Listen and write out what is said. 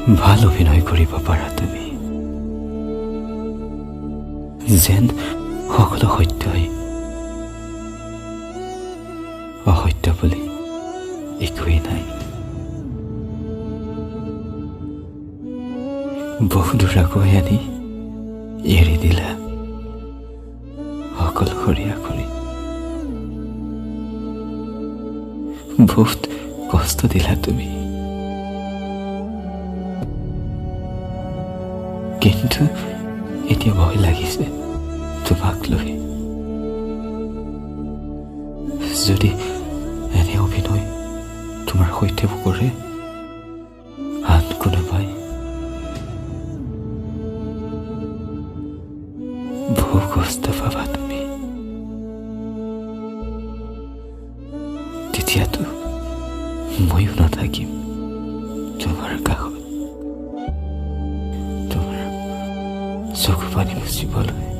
ভাল অভিনয় কৰিব পাৰা তুমি, যেন সকলো সত্যই অসত্য বুলি একোৱেই নাই। বহু দূৰ আগুৱাই আনি এৰি দিলা অকলশৰীয়া কৰি। বহুত কষ্ট দিলা তুমি, কিন্তু এতিয়া ভয় লাগিছে তোমাক লৈ। যদি এনে অভিনয় তোমাৰ সৈতে কৰে আন কোনোবাই, বহু কষ্ট পাবা তুমি। তেতিয়াতো ময়ো নাথাকিম তোমাৰ কাষত, তোমাৰ চকু পানী মুচিবলৈ।